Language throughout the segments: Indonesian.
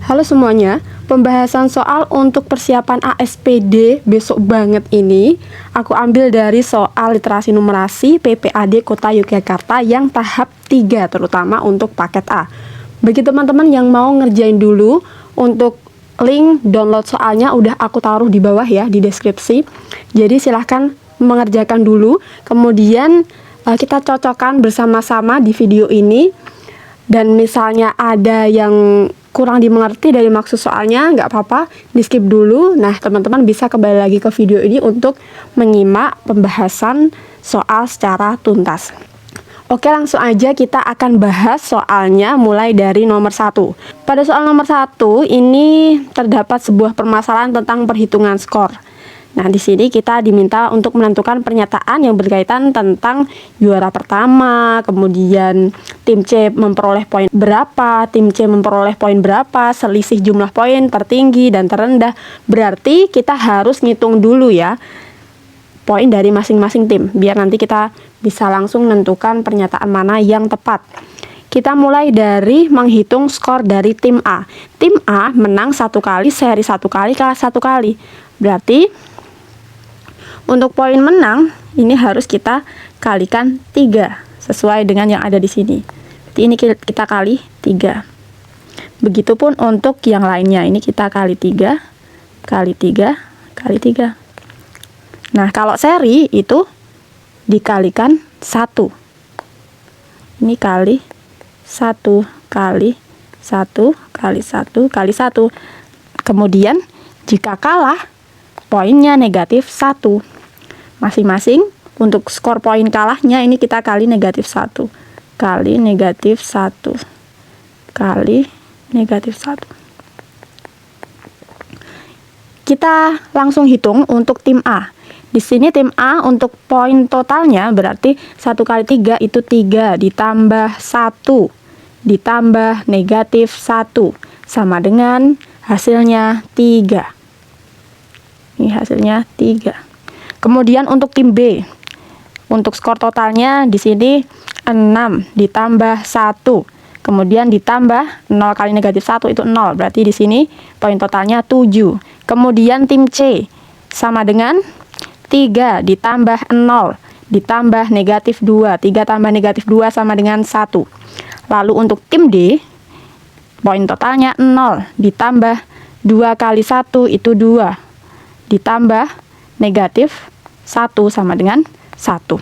Halo semuanya, pembahasan soal untuk persiapan ASPD besok banget ini aku ambil dari soal literasi numerasi PPAD Kota Yogyakarta yang tahap 3 terutama untuk paket A. Bagi teman-teman yang mau ngerjain dulu, untuk link download soalnya udah aku taruh di bawah ya di deskripsi. Jadi silahkan mengerjakan dulu, kemudian kita cocokkan bersama-sama di video ini. Dan misalnya ada yang kurang dimengerti dari maksud soalnya, nggak apa-apa, di skip dulu. Nah, teman-teman bisa kembali lagi ke video ini untuk menyimak pembahasan soal secara tuntas. Oke, langsung aja kita akan bahas soalnya mulai dari nomor 1. Pada soal nomor 1 ini terdapat sebuah permasalahan tentang perhitungan skor. Nah, di sini kita diminta untuk menentukan pernyataan yang berkaitan tentang juara pertama, kemudian tim C memperoleh poin berapa, tim C memperoleh poin berapa, selisih jumlah poin tertinggi dan terendah. Berarti kita harus ngitung dulu ya poin dari masing-masing tim, biar nanti kita bisa langsung menentukan pernyataan mana yang tepat. Kita mulai dari menghitung skor dari tim A. Tim A menang 1 kali, seri 1 kali, kalah 1 kali. Berarti untuk poin menang ini harus kita kalikan 3 sesuai dengan yang ada di sini. Jadi ini kita kali 3. Begitupun untuk yang lainnya, ini kita kali 3 kali 3 kali 3. Nah, kalau seri itu dikalikan 1. Ini kali 1 kali 1 kali 1 kali 1. Kemudian jika kalah poinnya negatif 1. Masing-masing untuk skor poin kalahnya ini kita kali negatif 1 kali negatif 1 kali negatif 1. Kita langsung hitung untuk tim A. Di sini tim A untuk poin totalnya berarti 1 kali 3 itu 3 ditambah 1 ditambah negatif 1 sama dengan hasilnya 3. Ini hasilnya 3. Kemudian untuk tim B, untuk skor totalnya di sini 6 ditambah 1, kemudian ditambah 0 kali negatif 1 itu 0, berarti di sini poin totalnya 7. Kemudian tim C sama dengan 3 ditambah 0 ditambah negatif 2, 3 tambah negatif 2 sama dengan 1. Lalu untuk tim D, poin totalnya 0 ditambah 2 kali 1 itu 2, ditambah negatif 1 sama dengan 1.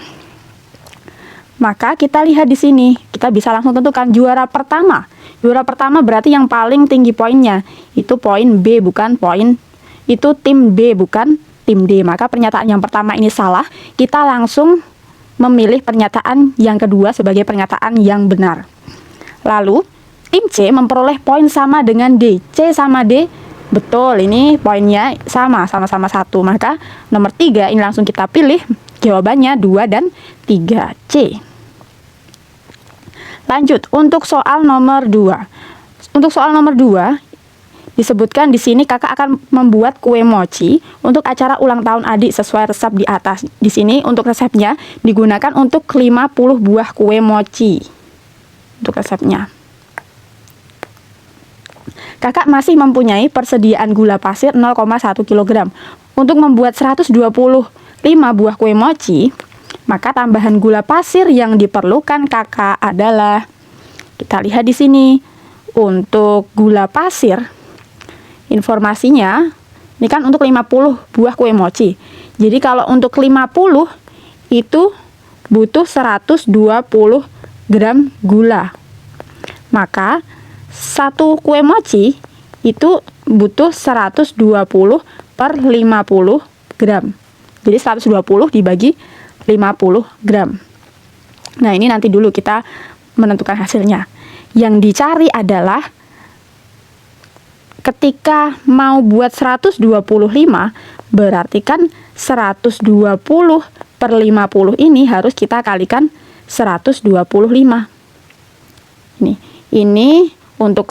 Maka kita lihat di sini, kita bisa langsung tentukan juara pertama. Juara pertama berarti yang paling tinggi poinnya. Itu poin B bukan poin, itu tim B bukan tim D. Maka pernyataan yang pertama ini salah. Kita langsung memilih pernyataan yang kedua sebagai pernyataan yang benar. Lalu, tim C memperoleh poin sama dengan D. C sama D, betul, ini poinnya sama-sama 1. Maka nomor 3 ini langsung kita pilih, jawabannya 2 dan 3C. Lanjut untuk soal nomor 2. Untuk soal nomor 2 disebutkan di sini kakak akan membuat kue mochi untuk acara ulang tahun adik sesuai resep di atas. Di sini untuk resepnya digunakan untuk 50 buah kue mochi. Untuk resepnya. Kakak masih mempunyai persediaan gula pasir 0,1 kg. Untuk membuat 125 buah kue mochi, maka tambahan gula pasir yang diperlukan kakak adalah, kita lihat di sini, untuk gula pasir, informasinya, ini kan untuk 50 buah kue mochi. Jadi kalau untuk 50 itu butuh 120 gram gula. Maka satu kue mochi itu butuh 120 per 50 gram. Jadi 120 dibagi 50 gram. Nah, ini nanti dulu kita menentukan hasilnya. Yang dicari adalah ketika mau buat 125, berarti kan 120 per 50 ini harus kita kalikan 125. Ini untuk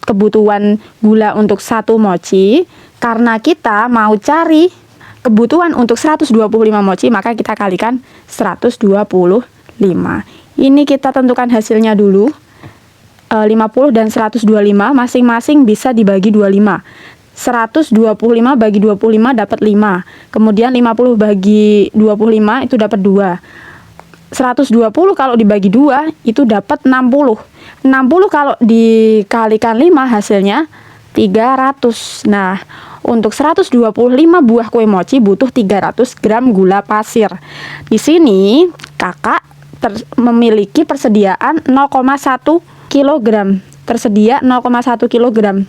kebutuhan gula untuk 1 mochi. Karena kita mau cari kebutuhan untuk 125 mochi, maka kita kalikan 125. Ini kita tentukan hasilnya dulu. 50 dan 125 masing-masing bisa dibagi 25. 125 bagi 25 dapat 5. Kemudian 50 bagi 25 itu dapat 2. 120 kalau dibagi 2 itu dapat 60. 60 kalau dikalikan 5 hasilnya 300. Nah, untuk 125 buah kue mochi butuh 300 gram gula pasir. Di sini kakak memiliki persediaan 0,1 kg. Tersedia 0,1 kg.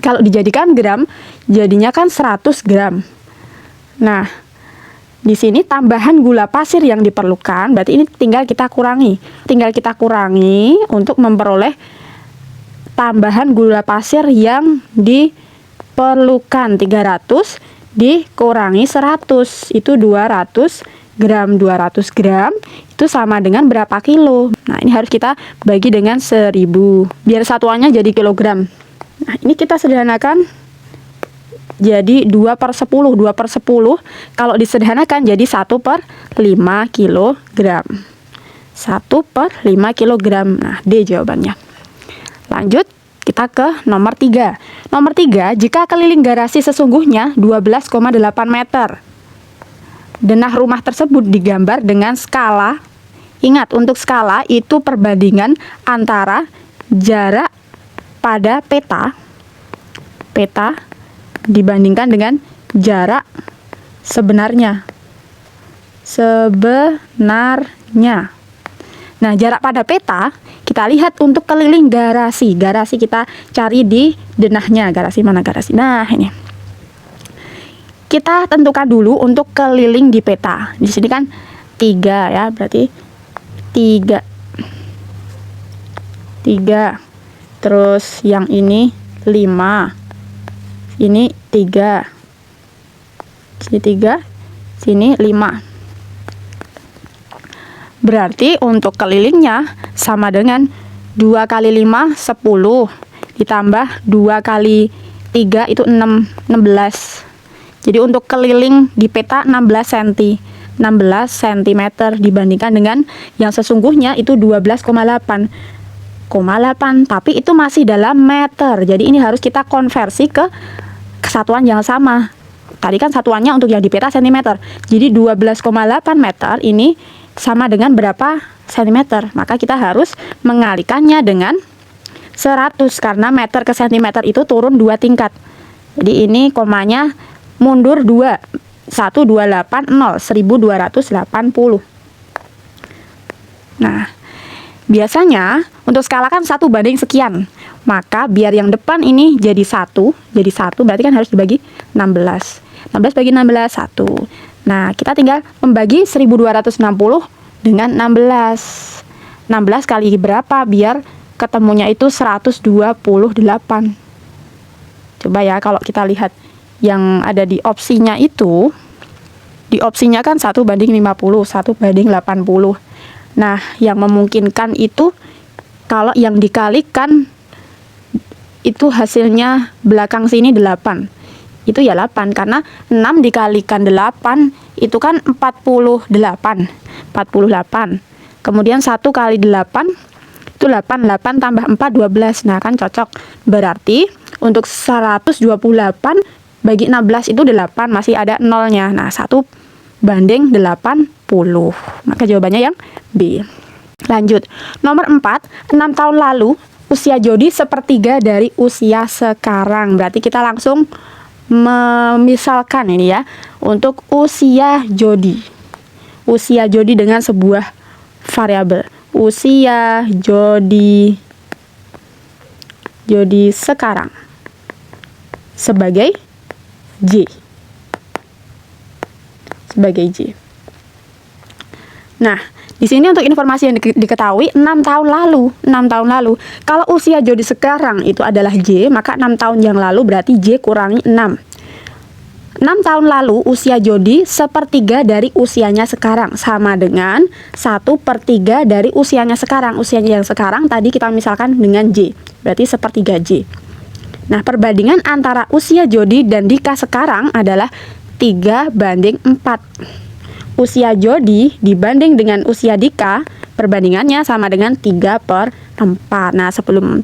Kalau dijadikan gram, jadinya kan 100 gram. Nah, di sini tambahan gula pasir yang diperlukan, berarti ini tinggal kita kurangi. Tinggal kita kurangi untuk memperoleh tambahan gula pasir yang diperlukan. 300 dikurangi 100, itu 200 gram. 200 gram itu sama dengan berapa kilo? Nah, ini harus kita bagi dengan 1000, biar satuannya jadi kilogram. Nah, ini kita sederhanakan jadi 2/10. 2/10 kalau disederhanakan jadi 1/5 kilogram. 1/5 kilogram. Nah, D jawabannya. Lanjut, kita ke nomor 3. Nomor 3, jika keliling garasi sesungguhnya 12,8 meter. Denah rumah tersebut digambar dengan skala. Ingat, untuk skala itu perbandingan antara jarak pada peta dibandingkan dengan jarak sebenarnya. Nah, jarak pada peta kita lihat untuk keliling garasi. Garasi kita cari di denahnya. Garasi mana garasi? Nah, ini. Kita tentukan dulu untuk keliling di peta. Di sini kan 3 ya, berarti 3. Terus yang ini 5. Ini 3. Sini 3, sini 5. Berarti untuk kelilingnya sama dengan 2 kali 5 10 ditambah 2 kali 3 itu 16. Jadi untuk keliling di peta 16 cm. 16 cm dibandingkan dengan yang sesungguhnya itu 12,8, tapi itu masih dalam meter. Jadi ini harus kita konversi ke kesatuan yang sama. Tadi kan satuannya untuk yang di peta cm. Jadi 12,8 meter ini sama dengan berapa cm? Maka kita harus mengalikannya dengan 100 karena meter ke cm itu turun 2 tingkat. Jadi ini komanya mundur 2. 1280, 1280. Nah, biasanya untuk skala kan 1 banding sekian. Maka biar yang depan ini jadi 1 berarti kan harus dibagi 16. 16 bagi 16 1. Nah, kita tinggal membagi 1260 dengan 16. 16 kali berapa biar ketemunya itu 128. Coba ya kalau kita lihat yang ada di opsinya itu, di opsinya kan 1 banding 50, 1 banding 80. Nah, yang memungkinkan itu kalau yang dikalikan itu hasilnya belakang sini 8. Itu ya 8 karena 6 dikalikan 8 itu kan 48. Kemudian 1 kali 8 itu 8 tambah 4 12. Nah, kan cocok. Berarti untuk 128 bagi 16 itu 8, masih ada nolnya. Nah, 1 banding 80. Maka jawabannya yang B. Lanjut. Nomor 4, 6 tahun lalu usia Jody sepertiga dari usia sekarang. Berarti kita langsung memisalkan ini ya. Untuk usia Jody. Usia Jody dengan sebuah variabel. Usia Jody sekarang sebagai J. Nah, di sini untuk informasi yang diketahui 6 tahun lalu. Kalau usia Jody sekarang itu adalah J, maka 6 tahun yang lalu berarti J kurangi 6. 6 tahun lalu usia Jody sepertiga dari usianya sekarang, sama dengan 1/3 dari usianya sekarang. Usianya yang sekarang tadi kita misalkan dengan J, berarti sepertiga J. Nah, perbandingan antara usia Jody dan Dika sekarang adalah 3 banding 4. Usia Jody dibanding dengan usia Dika Perbandingannya sama dengan 3/4. Nah, sebelum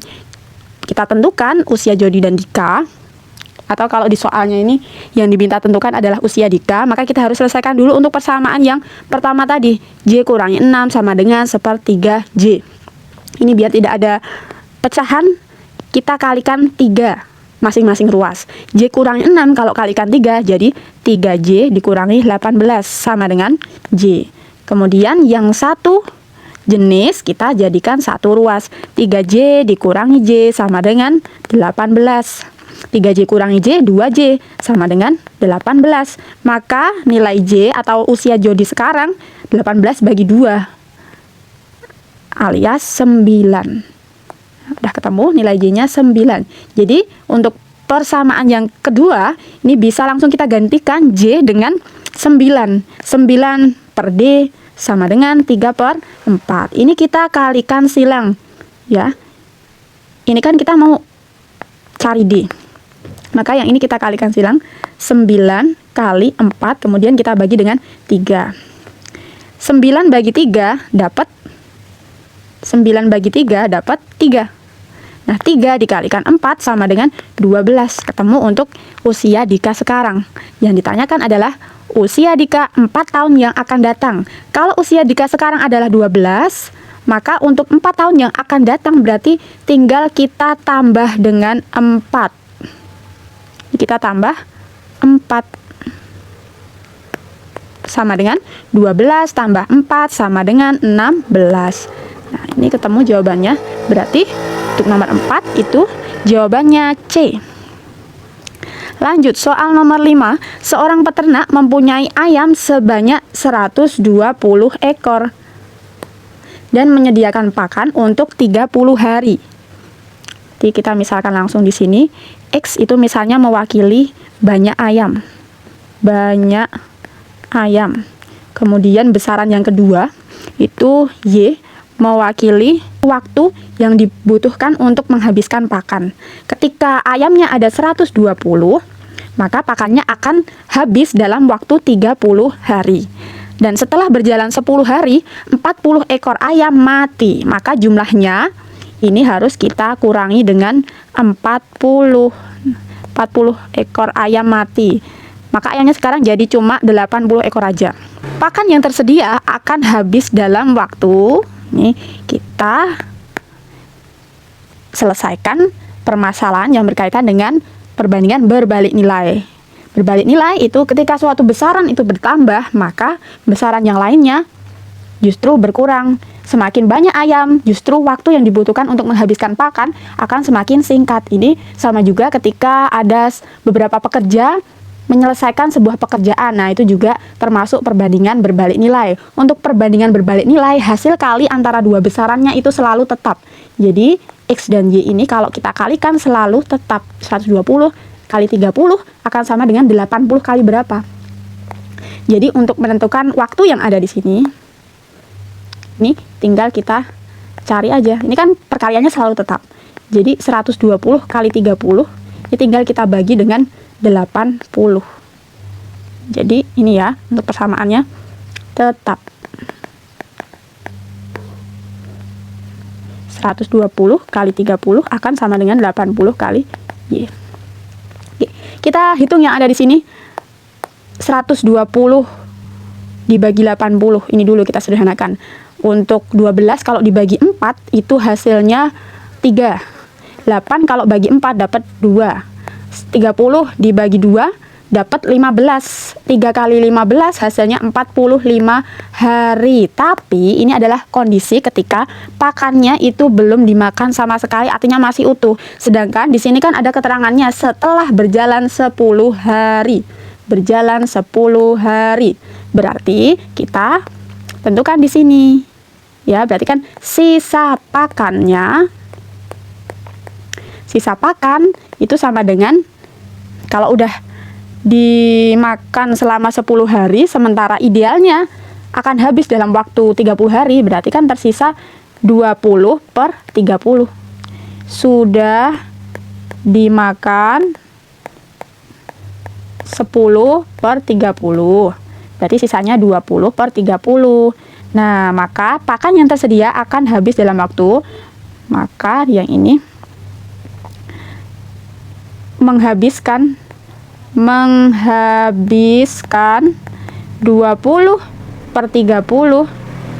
kita tentukan usia Jody dan Dika, atau kalau di soalnya ini yang diminta tentukan adalah usia Dika, maka kita harus selesaikan dulu untuk persamaan yang pertama tadi. J kurangi 6 sama dengan 1/3 J. Ini biar tidak ada pecahan, kita kalikan 3 masing-masing ruas. J kurangi 6 kalau kalikan 3, jadi 3J dikurangi 18 sama dengan J. Kemudian yang satu jenis kita jadikan satu ruas. 3J dikurangi J sama dengan 18. 3J kurangi J, 2J sama dengan 18. Maka nilai J atau usia Jody sekarang 18 bagi 2 alias 9. Udah ketemu nilai J-nya 9. Jadi untuk persamaan yang kedua, ini bisa langsung kita gantikan J dengan 9. 9/D sama dengan 3/4. Ini kita kalikan silang, ya. Ini kan kita mau cari D. Maka yang ini kita kalikan silang. 9 kali 4, kemudian kita bagi dengan 3. 9 bagi 3 dapat 9 bagi 3 dapat 3. Nah, 3 dikalikan 4 sama dengan 12. Ketemu untuk usia Dika sekarang. Yang ditanyakan adalah usia Dika 4 tahun yang akan datang. Kalau usia Dika sekarang adalah 12, maka untuk 4 tahun yang akan datang berarti tinggal kita tambah dengan 4. Kita tambah 4. Sama dengan 12 tambah 4 sama dengan 16. Nah, ini ketemu jawabannya. Berarti untuk nomor 4 itu jawabannya C. Lanjut, soal nomor 5. Seorang peternak mempunyai ayam sebanyak 120 ekor dan menyediakan pakan untuk 30 hari. Jadi kita misalkan langsung di sini, X itu misalnya mewakili banyak ayam. Banyak ayam. Kemudian besaran yang kedua itu Y mewakili waktu yang dibutuhkan untuk menghabiskan pakan. Ketika ayamnya ada 120, maka pakannya akan habis dalam waktu 30 hari. Dan setelah berjalan 10 hari, 40 ekor ayam mati. Maka jumlahnya ini harus kita kurangi dengan 40 ekor ayam mati. Maka ayamnya sekarang jadi cuma 80 ekor aja. Pakan yang tersedia akan habis dalam waktu, nih kita selesaikan permasalahan yang berkaitan dengan perbandingan berbalik nilai. Berbalik nilai itu ketika suatu besaran itu bertambah, maka besaran yang lainnya justru berkurang. Semakin banyak ayam, justru waktu yang dibutuhkan untuk menghabiskan pakan akan semakin singkat. Ini sama juga ketika ada beberapa pekerja menyelesaikan sebuah pekerjaan. Nah, itu juga termasuk perbandingan berbalik nilai. Untuk perbandingan berbalik nilai, hasil kali antara dua besarannya itu selalu tetap. Jadi, X dan Y ini kalau kita kalikan selalu tetap. 120 kali 30 akan sama dengan 80 kali berapa. Jadi, untuk menentukan waktu yang ada di sini, ini tinggal kita cari aja. Ini kan perkaliannya selalu tetap. Jadi, 120 kali 30, ini tinggal kita bagi dengan 80. Jadi ini ya untuk persamaannya tetap 120 kali 30 akan sama dengan 80 kali Y. Oke, kita hitung yang ada di sini. 120 dibagi 80, ini dulu kita sederhanakan. Untuk 12 kalau dibagi 4 itu hasilnya 3. 8 kalau bagi 4 dapat 2. 30 dibagi 2 dapat 15. 3 kali 15 hasilnya 45 hari. Tapi ini adalah kondisi ketika pakannya itu belum dimakan sama sekali, artinya masih utuh. Sedangkan di sini kan ada keterangannya setelah berjalan 10 hari. Berjalan 10 hari. Berarti kita tentukan di sini. Ya, berarti kan sisa pakannya, sisa pakan itu sama dengan, kalau udah dimakan selama 10 hari, sementara idealnya akan habis dalam waktu 30 hari, berarti kan tersisa 20/30. Sudah dimakan 10/30, berarti sisanya 20/30. Nah, maka pakan yang tersedia akan habis dalam waktu. Maka yang ini menghabiskan 20/30,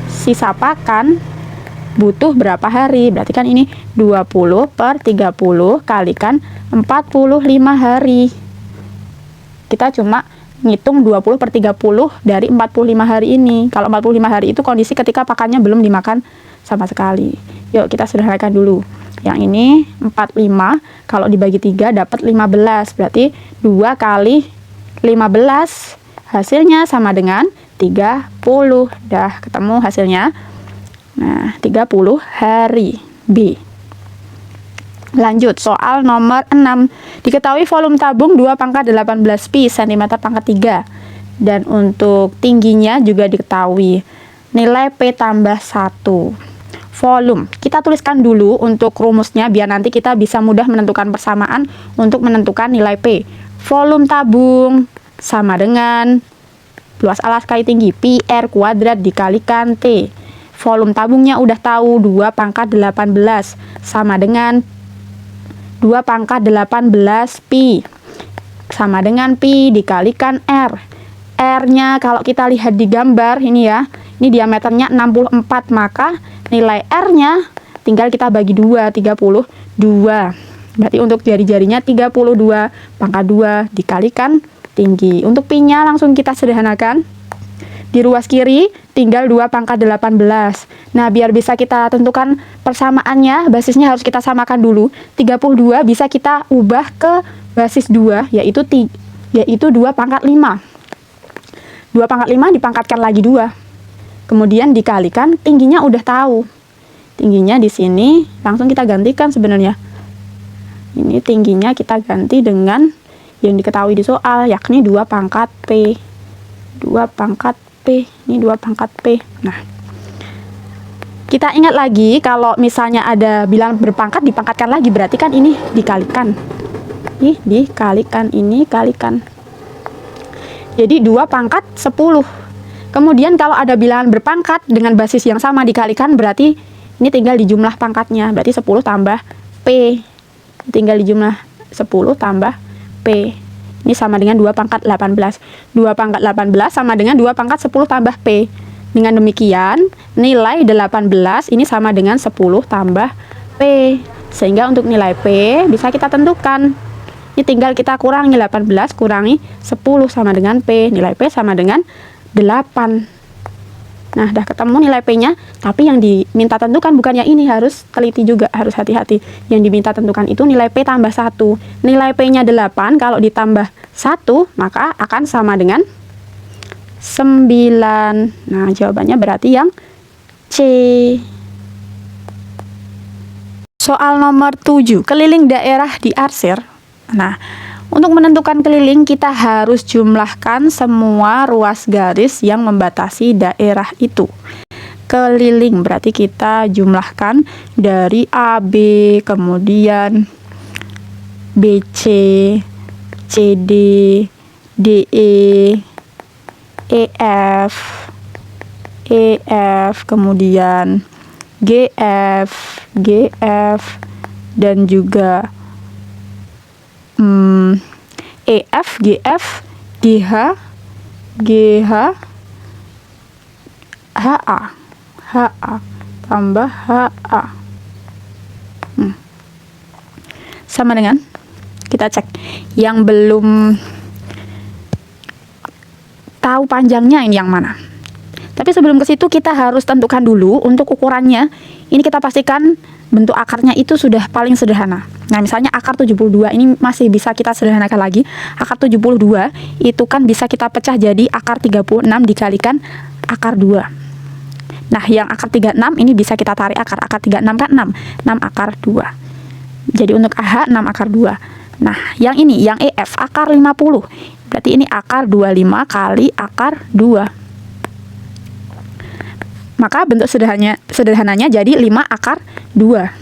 sisa pakan butuh berapa hari? Berarti kan ini 20/30 kalikan 45 hari. Kita cuma ngitung 20/30 dari 45 hari ini. Kalau 45 hari itu kondisi ketika pakannya belum dimakan sama sekali. Yuk kita sederhanakan dulu. Yang ini 45, kalau dibagi 3 dapat 15. Berarti 2 kali 15 hasilnya sama dengan 30. Dah ketemu hasilnya. Nah, 30 hari. B. Lanjut, soal nomor 6. Diketahui volume tabung 2/18 pi cm pangkat 3. Dan untuk tingginya juga diketahui. Nilai P tambah 1. Volume. Kita tuliskan dulu untuk rumusnya biar nanti kita bisa mudah menentukan persamaan untuk menentukan nilai P. Volume tabung sama dengan luas alas kali tinggi pi R kuadrat dikalikan T. Volume tabungnya udah tahu 2/18 sama dengan 2/18 pi sama dengan pi dikalikan R. R-nya kalau kita lihat di gambar ini ya, ini diameternya 64, maka nilai R-nya tinggal kita bagi 2, 32. Berarti untuk jari-jarinya 32/2 dikalikan tinggi. Untuk pi-nya langsung kita sederhanakan. Di ruas kiri tinggal 2/18. Nah, biar bisa kita tentukan persamaannya, basisnya harus kita samakan dulu. 32 bisa kita ubah ke basis 2, yaitu 2/5. 2/5 dipangkatkan lagi 2. Kemudian dikalikan, tingginya udah tahu. Tingginya di sini langsung kita gantikan sebenarnya. Ini tingginya kita ganti dengan yang diketahui di soal, yakni 2/P. 2/P. Ini 2/P. Nah, kita ingat lagi kalau misalnya ada bilangan berpangkat dipangkatkan lagi, berarti kan ini dikalikan. Ini dikalikan, ini kalikan. Jadi 2/10. Kemudian kalau ada bilangan berpangkat dengan basis yang sama dikalikan, berarti ini tinggal dijumlah pangkatnya. Berarti 10 tambah P. Tinggal dijumlah 10 tambah P. Ini sama dengan 2/18. 2/18 sama dengan 2/10 tambah P. Dengan demikian, nilai 18 ini sama dengan 10 tambah P. Sehingga untuk nilai P bisa kita tentukan. Ini tinggal kita kurangi 18 kurangi 10 sama dengan P. Nilai P sama dengan 8. Nah, udah ketemu nilai P-nya, tapi yang diminta tentukan bukan yang ini, harus teliti juga, harus hati-hati. Yang diminta tentukan itu nilai P tambah 1. Nilai P-nya 8, kalau ditambah 1, maka akan sama dengan 9. Nah, jawabannya berarti yang C. Soal nomor 7, keliling daerah diarsir. Nah, untuk menentukan keliling, kita harus jumlahkan semua ruas garis yang membatasi daerah itu. Keliling berarti kita jumlahkan dari AB, kemudian BC, CD, DE, EF, kemudian GF, dan juga EF, GF, GH, HA tambah HA. Sama dengan, kita cek yang belum tahu panjangnya ini yang mana. Tapi sebelum ke situ kita harus tentukan dulu untuk ukurannya. Ini kita pastikan bentuk akarnya itu sudah paling sederhana. Nah, misalnya akar 72 ini masih bisa kita sederhanakan lagi. Akar 72 itu kan bisa kita pecah jadi akar 36 dikalikan akar 2. Nah, yang akar 36 ini bisa kita tarik akar. Akar 36 kan 6. 6 akar 2. Jadi untuk AH 6 akar 2. Nah, yang ini, yang EF akar 50. Berarti ini akar 25 kali akar 2. Maka bentuk sederhananya jadi 5 akar 2.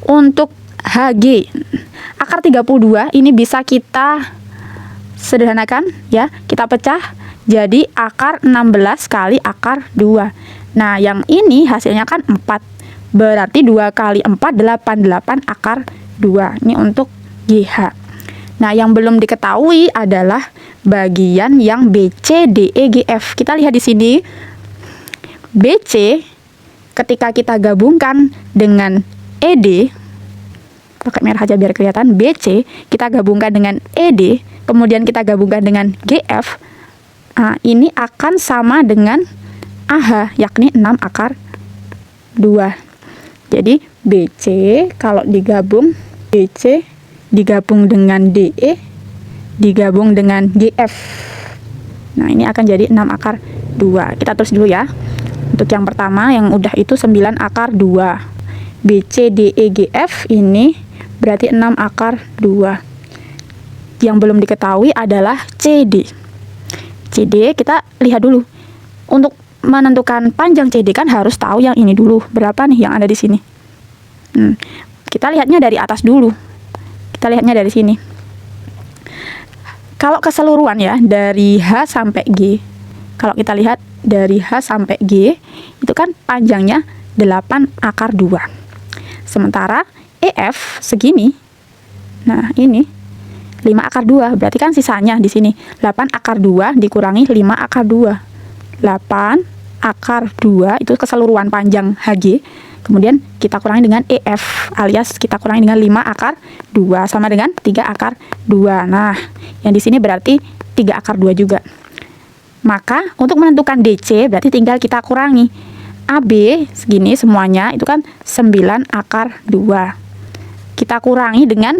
Untuk HG akar 32 ini bisa kita sederhanakan ya, kita pecah jadi akar 16 kali akar 2. Nah, yang ini hasilnya kan 4. Berarti 2 kali 4, 8. 8 akar 2. Ini untuk GH. Nah, yang belum diketahui adalah bagian yang BC, DE, GF. Kita lihat di sini. BC ketika kita gabungkan dengan ED, pakai merah aja biar kelihatan. BC kita gabungkan dengan ED, kemudian kita gabungkan dengan GF. Nah, ini akan sama dengan AH, yakni 6 akar 2. Jadi BC kalau digabung, BC digabung dengan DE digabung dengan GF. Nah, ini akan jadi 6 akar 2. Kita tulis dulu ya. Untuk yang pertama yang udah itu 9 akar 2. BC DE GF ini berarti 6 akar 2. Yang belum diketahui adalah CD. CD kita lihat dulu. Untuk menentukan panjang CD kan harus tahu yang ini dulu. Berapa nih yang ada di sini? Kita lihatnya dari atas dulu. Kita lihatnya dari sini. Kalau keseluruhan ya, dari H sampai G. Kalau kita lihat dari H sampai G, itu kan panjangnya 8 akar 2. Sementara EF segini. Nah, ini 5 akar 2. Berarti kan sisanya di sini 8 akar 2 dikurangi 5 akar 2. 8 akar 2 itu keseluruhan panjang HG. Kemudian kita kurangi dengan EF alias kita kurangi dengan 5 akar 2 sama dengan 3 akar 2. Nah, yang di sini berarti 3 akar 2 juga. Maka untuk menentukan DC berarti tinggal kita kurangi. AB segini semuanya itu kan 9 akar 2. Kita kurangi dengan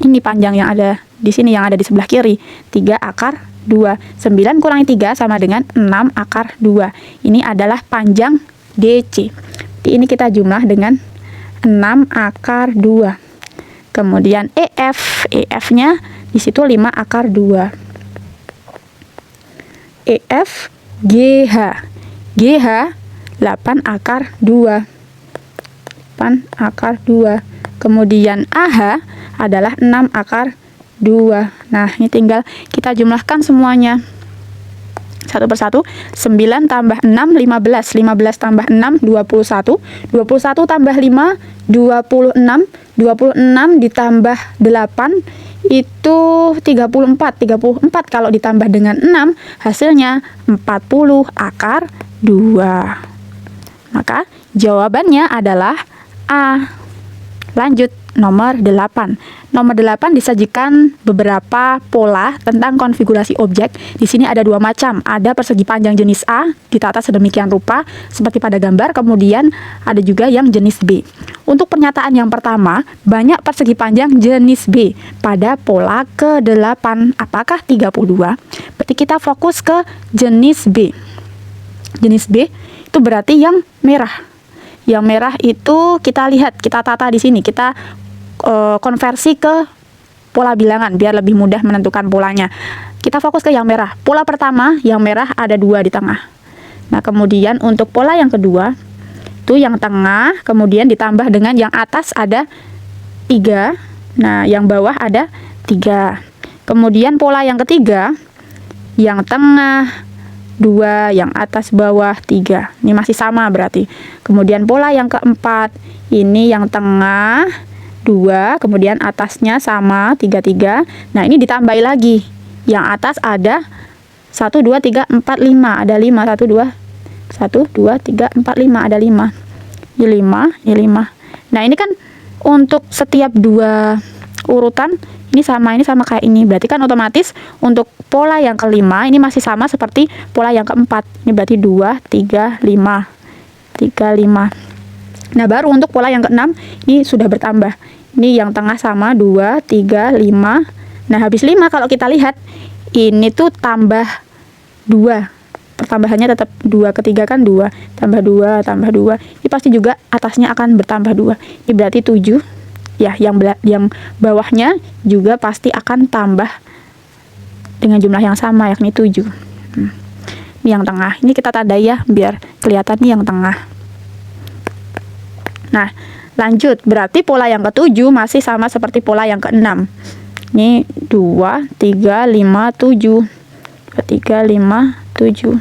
ini panjang yang ada di sini yang ada di sebelah kiri, 3 akar 2. 9 kurangi 3 sama dengan 6 akar 2. Ini adalah panjang DC. Ini kita jumlah dengan 6 akar 2. Kemudian EF, EF-nya di situ 5 akar 2. EF GH, GH 8 akar 2. 8 akar 2. Kemudian AH adalah 6 akar 2. Nah, ini tinggal kita jumlahkan semuanya. Satu persatu. 9 tambah 6, 15. 15 tambah 6, 21. 21 tambah 5, 26. 26 ditambah 8, itu 34. 34 kalau ditambah dengan 6, hasilnya 40 akar 2. Maka jawabannya adalah A. Lanjut, nomor 8. Nomor 8 disajikan beberapa pola tentang konfigurasi objek. Di sini ada 2 macam. Ada persegi panjang jenis A ditata sedemikian rupa seperti pada gambar, kemudian ada juga yang jenis B. Untuk pernyataan yang pertama, banyak persegi panjang jenis B pada pola ke-8. Apakah 32? Berarti kita fokus ke jenis B. Jenis B itu berarti yang merah. Yang merah itu kita lihat, kita tata di sini, kita konversi ke pola bilangan biar lebih mudah menentukan polanya. Kita fokus ke yang merah. Pola pertama yang merah ada 2 di tengah. Nah, kemudian untuk pola yang kedua itu yang tengah, kemudian ditambah dengan yang atas ada 3. Nah, yang bawah ada 3. Kemudian pola yang ketiga yang tengah 2, yang atas bawah 3. Ini masih sama berarti. Kemudian pola yang keempat, ini yang tengah 2, kemudian atasnya sama 3. Nah, ini ditambahi lagi. Yang atas ada 1, 2, 3, 4, 5. Ada 5, 1, 2, 3, 4, 5. Ada 5. Ini 5, ini 5. Nah, ini kan untuk setiap 2 urutan ini sama kayak ini. Berarti kan otomatis untuk pola yang kelima ini masih sama seperti pola yang keempat. Ini berarti 2, 3, 5. 3, 5. Nah, baru untuk pola yang keenam ini sudah bertambah. Ini yang tengah sama 2, 3, 5. Nah, habis 5 kalau kita lihat ini tuh tambah 2. Pertambahannya tetap 2, ketiga kan 2. Tambah 2, tambah 2. Ini pasti juga atasnya akan bertambah 2. Ini berarti 7. Ya, yang bawahnya juga pasti akan tambah dengan jumlah yang sama, yakni 7. Ini yang tengah. Ini kita tandai ya, biar kelihatan nih yang tengah. Nah, lanjut. Berarti pola yang ke-7 masih sama seperti pola yang ke-6. Ini 2, 3, 5, 7. 2, 3, 5, 7.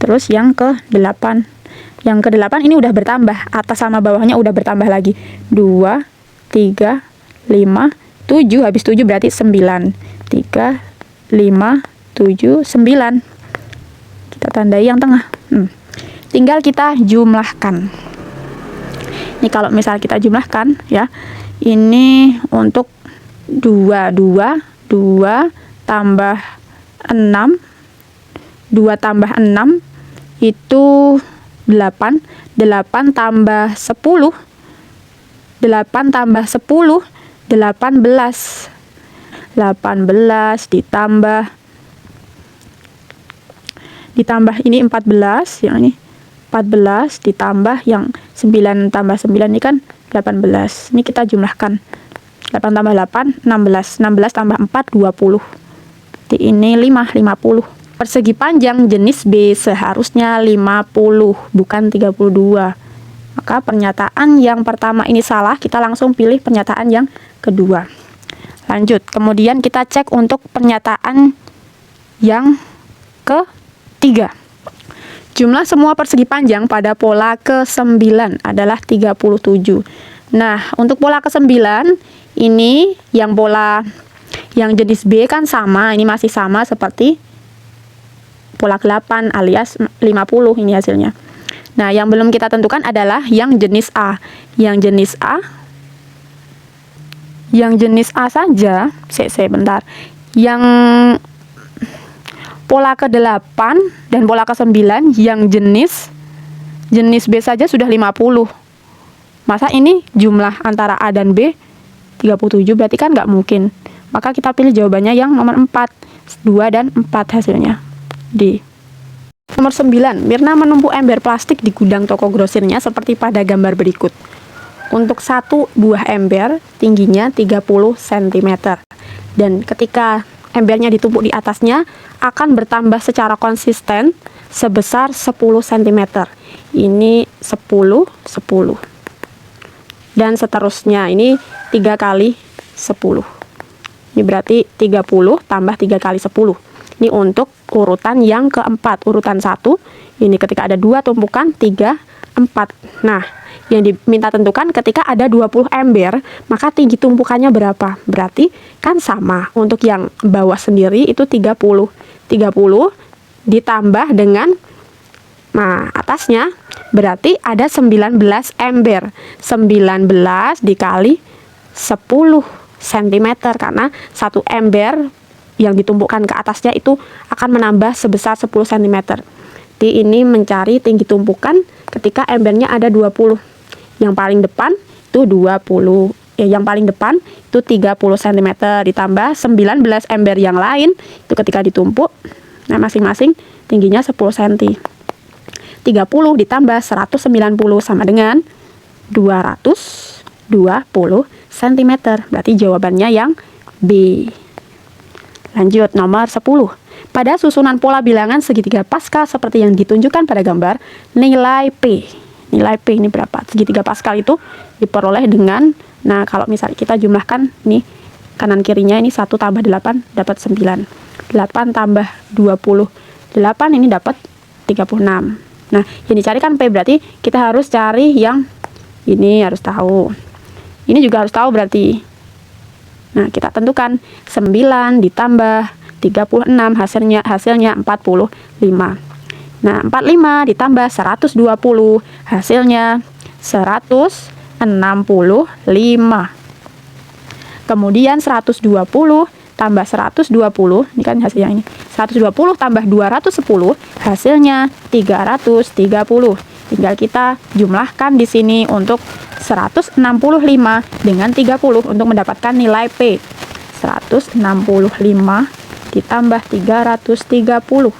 Terus yang ke-8. Yang ke-8 ini udah bertambah, atas sama bawahnya udah bertambah lagi. 2, 3, 5, 7, habis 7 berarti 9. 3, 5, 7, 9. Kita tandai yang tengah. Tinggal kita jumlahkan. Ini kalau misal kita jumlahkan ya, ini untuk 2 tambah 6, 2 tambah 6 itu 8, 8 tambah 10, 8 tambah 10, 18. 18 ditambah ini 14, yang ini 14 ditambah yang 9 tambah 9 ini kan 18. Ini kita jumlahkan. 8 tambah 8, 16. 16 tambah 4, 20. Ini 5, 50. Persegi panjang jenis B seharusnya 50, bukan 32. Maka pernyataan yang pertama ini salah, kita langsung pilih pernyataan yang kedua. Lanjut, kemudian kita cek untuk pernyataan yang ketiga. Jumlah semua persegi panjang pada pola ke-9 adalah 37. Nah, untuk pola ke-9 ini yang pola yang jenis B kan sama, ini masih sama seperti pola ke-8 alias 50 ini hasilnya. Nah, yang belum kita tentukan adalah yang jenis A. Yang jenis A saja, bentar. Yang pola ke-8 dan pola ke-9 yang jenis B saja sudah 50. Masa ini jumlah antara A dan B 37, berarti kan nggak mungkin. Maka kita pilih jawabannya yang nomor 4. 2 dan 4 hasilnya. D. Nomor 9, Mirna menumpuk ember plastik di gudang toko grosirnya seperti pada gambar berikut. Untuk satu buah ember tingginya 30 cm. Dan ketika embernya ditumpuk di atasnya akan bertambah secara konsisten sebesar 10 cm. Ini 10, 10. Dan seterusnya, ini 3 kali 10. Ini berarti 30 tambah 3 kali 10. Ini untuk urutan yang keempat. Urutan 1, ini ketika ada 2 tumpukan, 3, 4. Nah, yang diminta tentukan ketika ada 20 ember, maka tinggi tumpukannya berapa? Berarti kan sama. Untuk yang bawah sendiri itu 30. 30 ditambah dengan atasnya berarti ada 19 ember. 19 dikali 10 cm karena satu ember yang ditumpukkan ke atasnya itu akan menambah sebesar 10 cm. Ini mencari tinggi tumpukan ketika embernya ada 20. Yang paling depan itu 20. Yang paling depan itu 30 cm ditambah 19 ember yang lain itu ketika ditumpuk. Nah, masing-masing tingginya 10 cm. 30 ditambah 190 sama dengan 220 cm. Berarti jawabannya yang B. Lanjut, nomor 10. Pada susunan pola bilangan segitiga Pascal seperti yang ditunjukkan pada gambar, nilai P ini berapa? Segitiga Pascal itu diperoleh dengan, nah kalau misalnya kita jumlahkan nih kanan kirinya, ini 1 tambah 8 dapat 9. 8 tambah 28 ini dapat 36. Nah, yang dicari kan P, berarti kita harus cari yang ini, harus tahu. Ini juga harus tahu berarti. Nah, kita tentukan 9 ditambah 36 hasilnya 45. Nah, 45 ditambah 120 hasilnya 165. Kemudian 120 tambah 120, ini kan hasilnya ini. 120 tambah 210 hasilnya 330. Tinggal kita jumlahkan di sini untuk 165 dengan 30 untuk mendapatkan nilai P. 165 ditambah 330.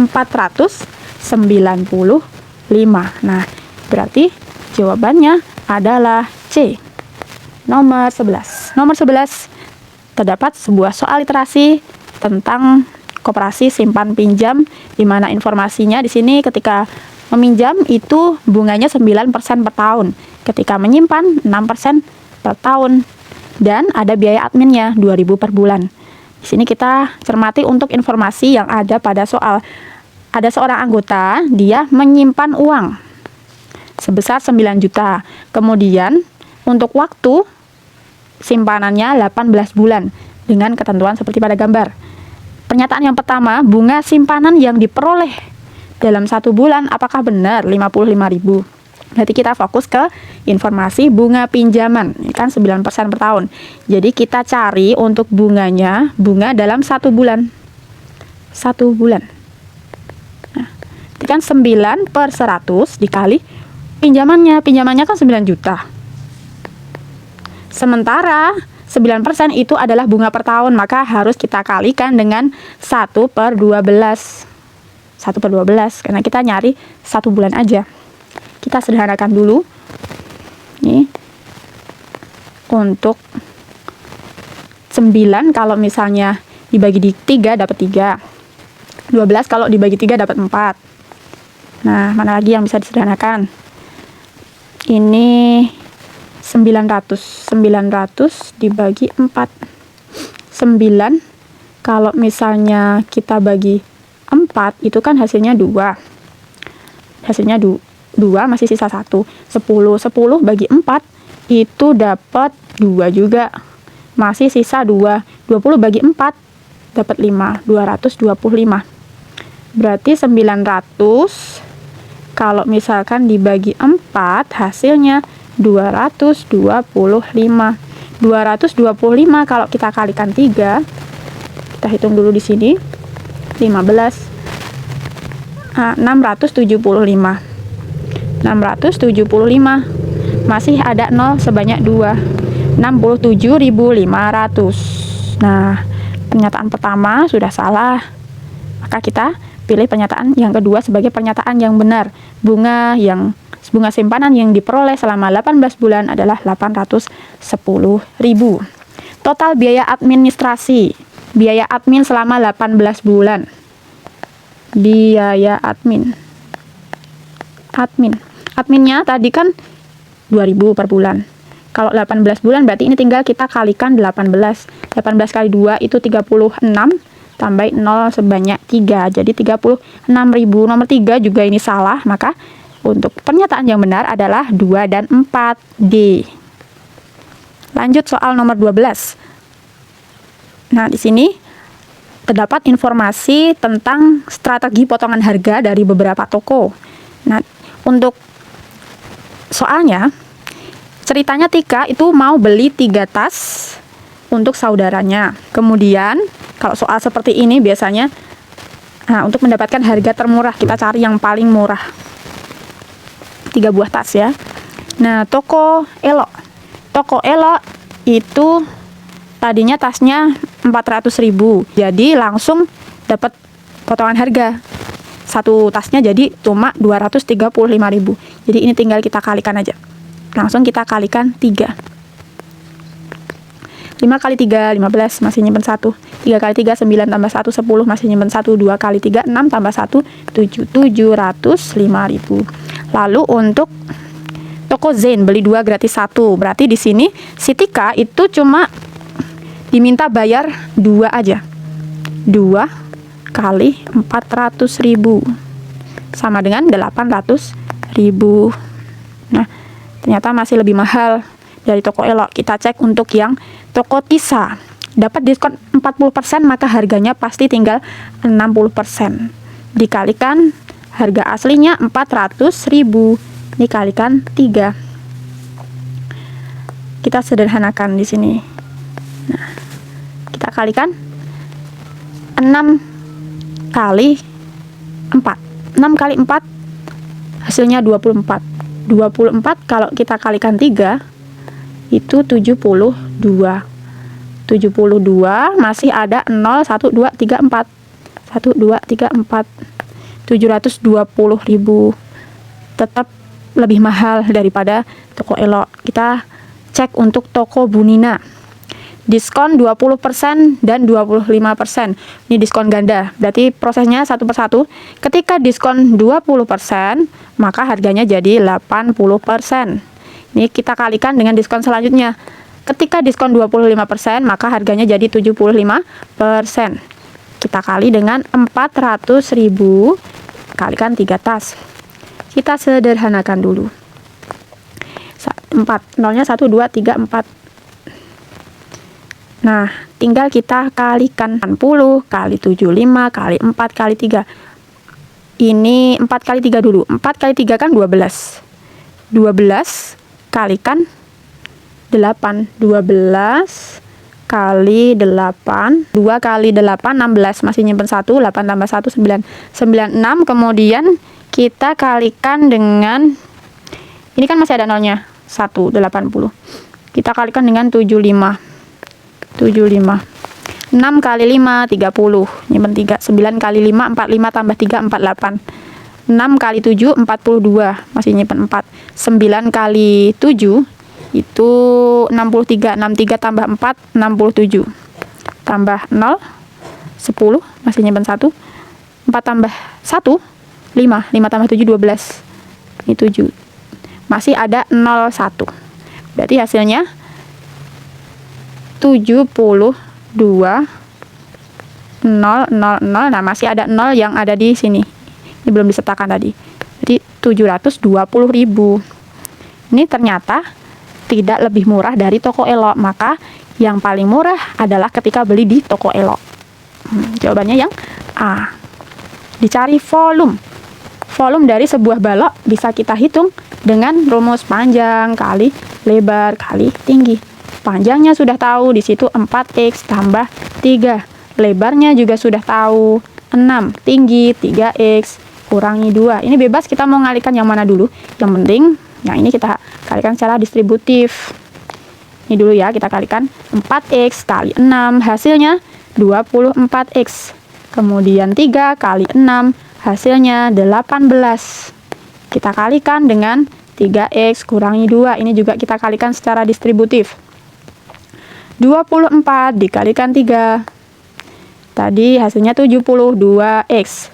495. Nah, berarti jawabannya adalah C. Nomor 11. Nomor 11 terdapat sebuah soal literasi tentang koperasi simpan pinjam, di mana informasinya di sini ketika meminjam itu bunganya 9% per tahun, ketika menyimpan 6% per tahun, dan ada biaya adminnya 2.000 per bulan. Di sini kita cermati untuk informasi yang ada pada soal. ada seorang anggota, dia menyimpan uang sebesar 9 juta. Kemudian untuk waktu simpanannya 18 bulan dengan ketentuan seperti pada gambar. Pernyataan yang pertama, bunga simpanan yang diperoleh dalam 1 bulan apakah benar 55.000? Berarti kita fokus ke informasi bunga pinjaman. Ini kan 9% per tahun. Jadi kita cari untuk bunganya, bunga dalam 1 bulan. 1 bulan. Nah, itu kan 9 per 100 dikali pinjamannya. Pinjamannya kan 9 juta. Sementara 9% itu adalah bunga per tahun, maka harus kita kalikan dengan 1 per 12. 1 per 12, karena kita nyari 1 bulan aja. Kita sederhanakan dulu. Nih. Untuk 9 kalau misalnya dibagi di 3 dapat 3. 12 kalau dibagi 3 dapat 4. Nah, mana lagi yang bisa disederhanakan? Ini 900 dibagi 4. 9 kalau misalnya kita bagi 4 itu kan hasilnya 2. Hasilnya 2 masih sisa 1. 10 bagi 4 itu dapat 2 juga. Masih sisa 2. 20 bagi 4 dapat 5. 225. Berarti 900 kalau misalkan dibagi 4 hasilnya 225. 225 kalau kita kalikan 3, kita hitung dulu di sini. 15. 675. 675. Masih ada 0 sebanyak 2. 67.500. Nah, pernyataan pertama sudah salah. Maka kita pilih pernyataan yang kedua sebagai pernyataan yang benar. Bunga simpanan yang diperoleh selama 18 bulan adalah 810.000. Total biaya administrasi. Biaya admin selama 18 bulan. Biaya admin. Adminnya tadi kan 2.000 per bulan. Kalau 18 bulan berarti ini tinggal kita kalikan 18. 18 kali 2 itu 36. Tambah 0 sebanyak 3. Jadi 36.000. Nomor 3 juga ini salah. Maka untuk pernyataan yang benar adalah 2 dan 4D. Lanjut soal nomor 12. Nah, di sini terdapat informasi tentang strategi potongan harga dari beberapa toko. Nah, untuk soalnya, ceritanya Tika itu mau beli 3 tas untuk saudaranya. Kemudian, kalau soal seperti ini biasanya, untuk mendapatkan harga termurah, kita cari yang paling murah. 3 buah tas ya. Nah, Toko Elok itu tadinya tasnya 400.000. Jadi langsung dapat potongan harga. Satu tasnya jadi cuma 235.000. Jadi ini tinggal kita kalikan aja. Langsung kita kalikan 3. 5 kali 3, 15, masih nyimpen 1. 3 kali 3, 9 tambah 1, 10, masih nyimpen 1. 2 kali 3, 6 tambah 1, 7. 705.000. Lalu untuk Toko Zain beli 2 gratis 1. Berarti di sini si Tika itu cuma diminta bayar 2 aja. 2 kali 400.000 sama dengan 800.000. Nah, ternyata masih lebih mahal dari Toko Elok. Kita cek untuk yang Toko Tisa. Dapat diskon 40%, maka harganya pasti tinggal 60%. Dikalikan harga aslinya 400.000. Dikalikan 3. Kita sederhanakan di sini. Nah, kita kalikan 6 kali 4. 6 kali 4 hasilnya 24. 24 kalau kita kalikan 3 itu 72. 72 masih ada 0, 1, 2, 3, 4. 1, 2, 3, 4. 720.000. Tetap lebih mahal daripada Toko Elok. Kita cek untuk Toko Bunina. Diskon 20% dan 25%. Ini diskon ganda. Berarti prosesnya satu persatu. Ketika diskon 20%, maka harganya jadi 80%. Ini kita kalikan dengan diskon selanjutnya. Ketika diskon 25%, maka harganya jadi 75%. Kita kali dengan 400.000 kalikan 3 tas. Kita sederhanakan dulu. 4, nolnya 1, 2, 3, 4. Nah, tinggal kita kalikan 60 kali 75 kali 4 kali 3. Ini 4 kali 3 dulu. 4 kali 3 kan 12. 12 kalikan 8. 12 kali 8. 2 kali 8, 16. Masih nyimpen 1. 8 tambah 1, 9. 96. Kemudian kita kalikan dengan, ini kan masih ada nolnya. 1, 80. Kita kalikan dengan 75. 75. 6 kali 5, 30. Nyimpen 3. 9 kali 5, 45 tambah 3, 48. 6 kali 7, 42. Masih nyimpen 4. 9 kali 7, itu 63. 63 tambah 4, 67. Tambah 0, 10. Masih nyimpen 1. 4 tambah 1, 5. 5 tambah 7, 12. Ini 7. Masih ada 01. Berarti hasilnya 72 000. Nah, masih ada 0 yang ada di sini. Ini belum disertakan tadi. Jadi 720.000. Ini ternyata tidak lebih murah dari toko elok. Maka yang paling murah adalah ketika beli di toko elok. Jawabannya yang A. Dicari volume. Volume dari sebuah balok bisa kita hitung dengan rumus panjang kali lebar kali tinggi. Panjangnya sudah tahu, di situ 4x tambah 3. Lebarnya juga sudah tahu, 6. Tinggi 3x kurangi 2. Ini bebas kita mau ngalikan yang mana dulu. Yang penting yang ini kita kalikan secara distributif. Ini dulu ya, kita kalikan 4x kali 6, hasilnya 24x. Kemudian 3 kali 6, hasilnya 18. Kita kalikan dengan 3x kurangi 2. Ini juga kita kalikan secara distributif. 24 dikalikan 3. Tadi hasilnya 72x.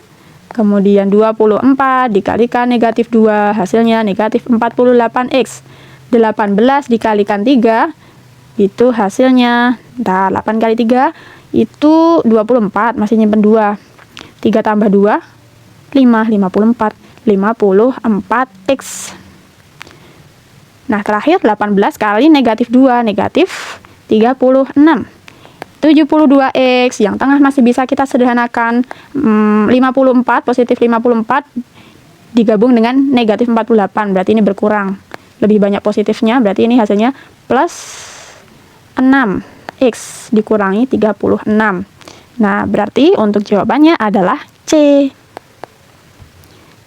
Kemudian 24 dikalikan negatif 2. Hasilnya negatif 48x. 18 dikalikan 3. Itu hasilnya, 8 kali 3 itu 24. Masih nyimpen 2. 3 tambah 2, 5. 54. 54x. Nah, terakhir 18 kali negatif 2. Negatif 36. 72x, yang tengah masih bisa kita sederhanakan. 54, positif 54 digabung dengan negatif 48, berarti ini berkurang. Lebih banyak positifnya, berarti ini hasilnya plus 6x dikurangi 36. Nah, berarti untuk jawabannya adalah C.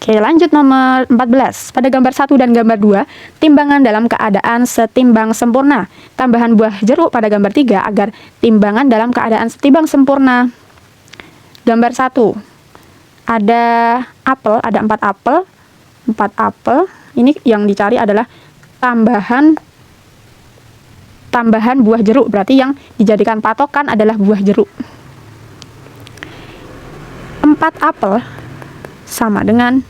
Oke, lanjut nomor 14. Pada gambar 1 dan gambar 2, timbangan dalam keadaan setimbang sempurna. Tambahan buah jeruk pada gambar 3 agar timbangan dalam keadaan setimbang sempurna. Gambar 1. Ada apel, ada 4 apel. 4 apel. Ini yang dicari adalah tambahan buah jeruk. Berarti yang dijadikan patokan adalah buah jeruk. 4 apel sama dengan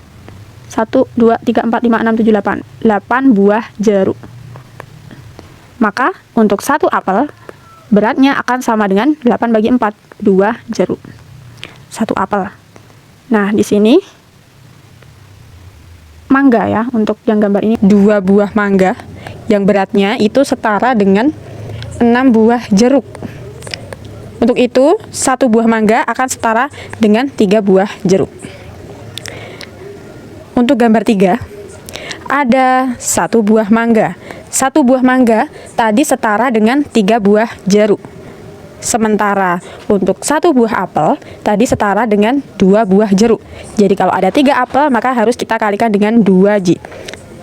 1, 2, 3, 4, 5, 6, 7, 8. 8 buah jeruk. Maka untuk 1 apel beratnya akan sama dengan 8 bagi 4. 2 jeruk. 1 apel. Nah, di sini mangga ya, untuk yang gambar ini 2 buah mangga yang beratnya itu setara dengan 6 buah jeruk. Untuk itu 1 buah mangga akan setara dengan 3 buah jeruk. Untuk gambar 3 ada 1 buah mangga. 1 buah mangga tadi setara dengan 3 buah jeruk. Sementara untuk 1 buah apel tadi setara dengan 2 buah jeruk. Jadi kalau ada 3 apel maka harus kita kalikan dengan 2J.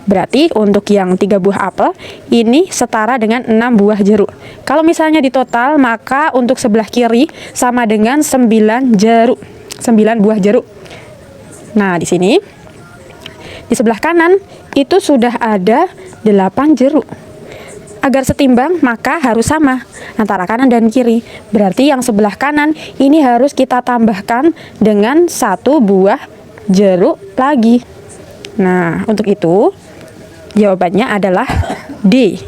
Berarti untuk yang 3 buah apel ini setara dengan 6 buah jeruk. Kalau misalnya di total maka untuk sebelah kiri sama dengan 9 jeruk. 9 buah jeruk. Nah, di sini di sebelah kanan itu sudah ada 8 jeruk. Agar setimbang maka harus sama antara kanan dan kiri. Berarti yang sebelah kanan ini harus kita tambahkan dengan 1 buah jeruk lagi. Nah, untuk itu jawabannya adalah D.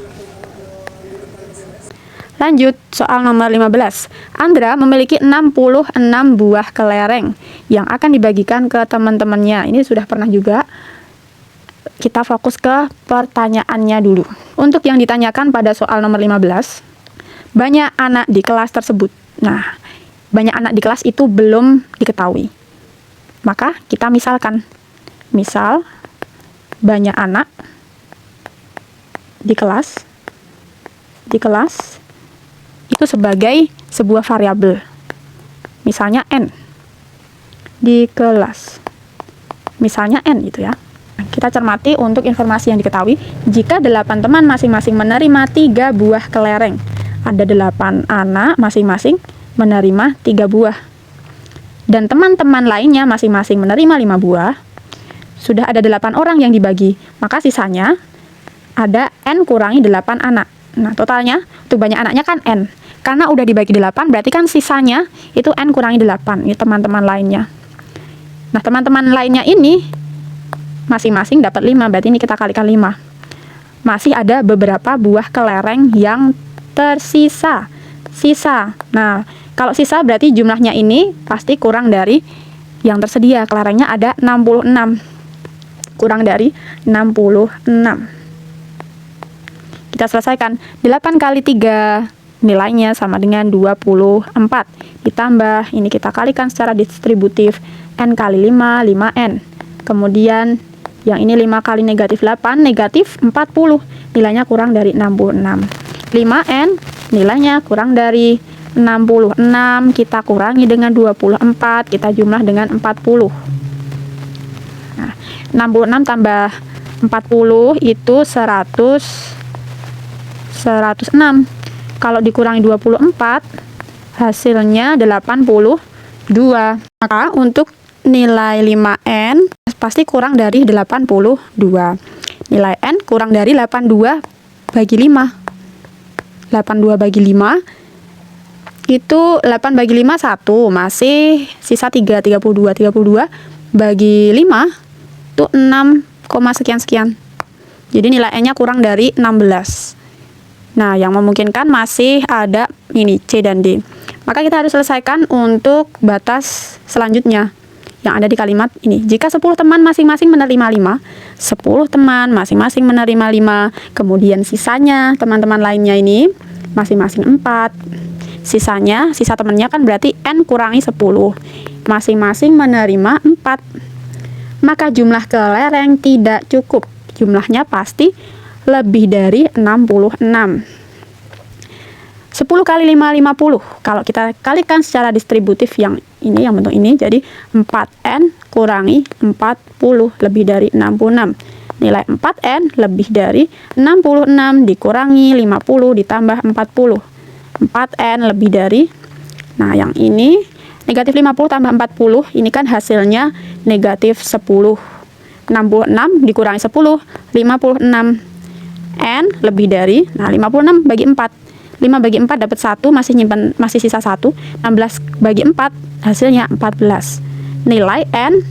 Lanjut, soal nomor 15. Andra memiliki 66 buah kelereng. yang akan dibagikan ke teman-temannya. Ini sudah pernah juga. Kita fokus ke pertanyaannya dulu. Untuk yang ditanyakan pada soal nomor 15, banyak anak di kelas tersebut. Nah, banyak anak di kelas itu belum diketahui. Maka kita misalkan. Misal, banyak anak di kelas itu sebagai sebuah variabel. Misalnya N. Di kelas. Misalnya N gitu ya. Kita cermati untuk informasi yang diketahui. Jika 8 teman masing-masing menerima 3 buah kelereng, ada 8 anak masing-masing menerima 3 buah. Dan teman-teman lainnya masing-masing menerima 5 buah. Sudah ada 8 orang yang dibagi. Maka sisanya ada N kurangi 8 anak. Nah, totalnya untuk banyak anaknya kan N. Karena udah dibagi 8, berarti kan sisanya itu N kurangi 8. Ini teman-teman lainnya. Nah, teman-teman lainnya ini masing-masing dapat 5, berarti ini kita kalikan 5. Masih ada beberapa buah kelereng yang tersisa. Nah, kalau sisa berarti jumlahnya ini pasti kurang dari yang tersedia. Kelerengnya ada 66. Kurang dari 66. Kita selesaikan. 8 kali 3 nilainya sama dengan 24. Ditambah, ini kita kalikan secara distributif. N kali 5, 5N. Kemudian yang ini 5 kali negatif 8, negatif 40. Nilainya kurang dari 66. 5N nilainya kurang dari 66. Kita kurangi dengan 24. Kita jumlah dengan 40. Nah, 66 tambah 40 itu 106. Kalau dikurangi 24, hasilnya 82. Maka untuk nilai 5N pasti kurang dari 82. Nilai N kurang dari 82 bagi 5. 82 bagi 5 itu 8 bagi 5 1, masih sisa 3, 32. 32 bagi 5 itu 6, sekian-sekian. Jadi nilai N-nya kurang dari 16. Nah, yang memungkinkan masih ada ini C dan D. Maka kita harus selesaikan untuk batas selanjutnya yang ada di kalimat ini. Jika 10 teman masing-masing menerima 5, 10 teman masing-masing menerima 5, kemudian sisanya teman-teman lainnya ini masing-masing 4. Sisa temannya kan berarti N kurangi 10. Masing-masing menerima 4. Maka jumlah kelereng tidak cukup. Jumlahnya pasti lebih dari 66. 10 kali 5, 50. Kalau kita kalikan secara distributif yang ini, yang bentuk ini, jadi 4N kurangi 40 lebih dari 66. Nilai 4N lebih dari 66 dikurangi 50 ditambah 40. 4N lebih dari, nah yang ini, negatif 50 tambah 40, ini kan hasilnya negatif 10. 66 dikurangi 10, 56. N lebih dari, nah 56 bagi 4. 5 bagi 4 dapat 1, masih sisa 1. 16 bagi 4 hasilnya 14. Nilai N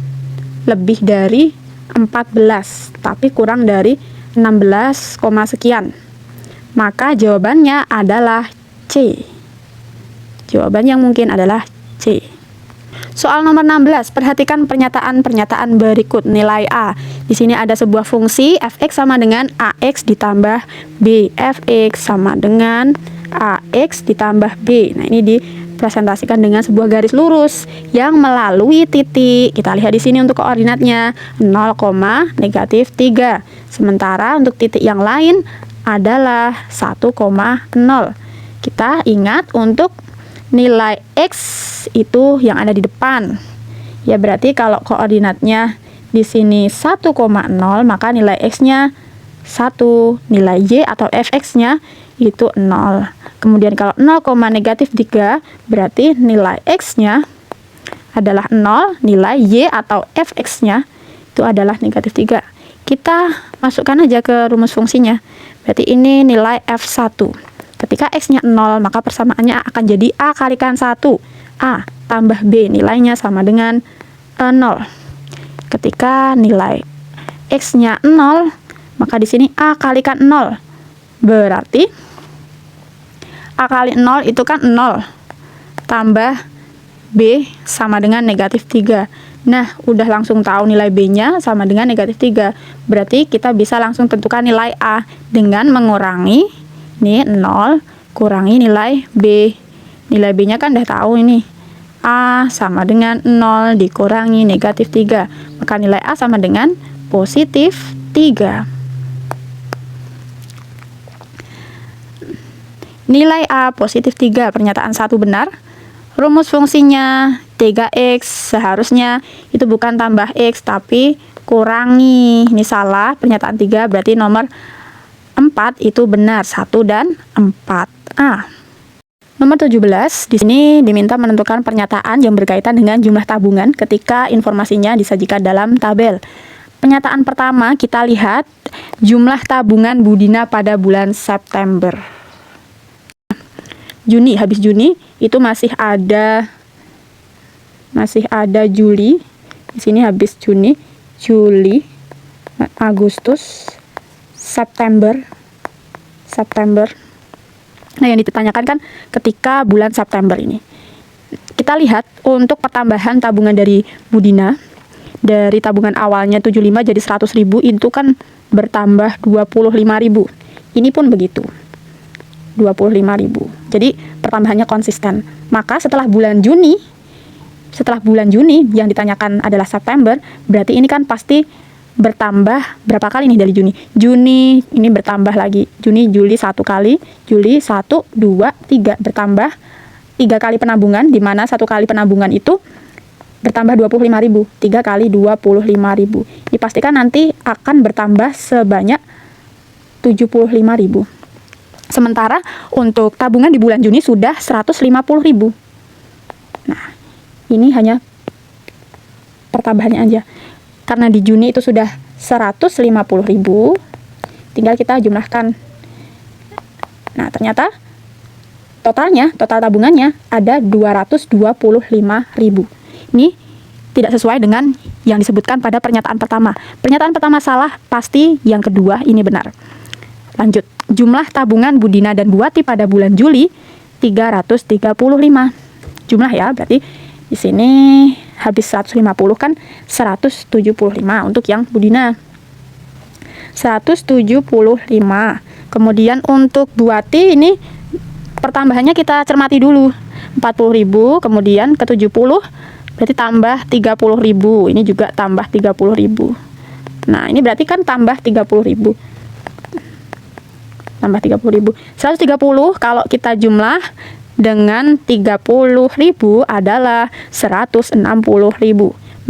lebih dari 14, tapi kurang dari 16, sekian. Maka jawabannya adalah C. Jawaban yang mungkin adalah C. Soal nomor 16, perhatikan pernyataan-pernyataan berikut. Nilai A. Di sini ada sebuah fungsi fx sama dengan ax ditambah b. Fx sama dengan ax ditambah b. Nah, ini dipresentasikan dengan sebuah garis lurus yang melalui titik. Kita lihat di sini untuk koordinatnya 0, negatif 3. Sementara untuk titik yang lain adalah 1,0. Kita ingat untuk nilai X itu yang ada di depan. Ya, berarti kalau koordinatnya di sini 1,0, maka nilai X-nya 1, nilai Y atau Fx-nya itu 0. Kemudian kalau 0, negatif 3, berarti nilai X-nya adalah 0, nilai Y atau Fx-nya itu adalah negatif 3. Kita masukkan aja ke rumus fungsinya. Berarti ini nilai F1. Ketika X-nya 0, maka persamaannya akan jadi A kalikan 1. A tambah B, nilainya sama dengan 0. Ketika nilai X-nya 0, maka di sini A kalikan 0. Berarti A kali 0 itu kan 0. Tambah B sama dengan negatif 3. Nah, udah langsung tahu nilai B-nya sama dengan negatif 3. Berarti kita bisa langsung tentukan nilai A dengan mengurangi ini 0 kurangi nilai B. Nilai B-nya kan udah tahu ini. A sama dengan 0 dikurangi negatif 3. Maka nilai A sama dengan positif 3. Nilai A positif 3, pernyataan 1 benar. Rumus fungsinya 3x, seharusnya itu bukan tambah x tapi kurangi. Ini salah, pernyataan 3 berarti nomor 4 itu benar, 1 dan 4. Nomor 17, di sini diminta menentukan pernyataan yang berkaitan dengan jumlah tabungan ketika informasinya disajikan dalam tabel. Pernyataan pertama kita lihat jumlah tabungan Budina pada bulan September. Juni, habis Juni itu masih ada Juli. Di sini habis Juni, Juli, Agustus, September. Nah, yang ditanyakan kan ketika bulan September ini. Kita lihat untuk pertambahan tabungan dari Budina, dari tabungan awalnya 75 jadi 100.000, itu kan bertambah 25.000. Ini pun begitu. 25.000. Jadi pertambahannya konsisten. Maka setelah bulan Juni yang ditanyakan adalah September, berarti ini kan pasti bertambah berapa kali nih dari Juni? Juni ini bertambah lagi. Juni, Juli 1 kali, Juli 1, 2, 3 bertambah 3 kali penabungan, di mana 1 kali penabungan itu bertambah 25.000. 3 kali 25.000. Dipastikan nanti akan bertambah sebanyak 75.000. Sementara untuk tabungan di bulan Juni sudah 150.000. Nah, ini hanya pertambahannya aja. Karena di Juni itu sudah 150.000, tinggal kita jumlahkan. Nah, ternyata total tabungannya ada 225.000. Ini tidak sesuai dengan yang disebutkan pada pernyataan pertama. Pernyataan pertama salah, pasti yang kedua ini benar. Lanjut. Jumlah tabungan Budina dan Buati pada bulan Juli 335. Jumlah ya, berarti di sini habis 150 kan 175 untuk yang Budina. 175. Kemudian untuk Buati ini pertambahannya kita cermati dulu. 40.000, kemudian ke 70 berarti tambah 30.000. Ini juga tambah 30.000. Nah, ini berarti kan tambah 30.000. Tambah 30.000. 130 kalau kita jumlah dengan 30.000 adalah 160.000.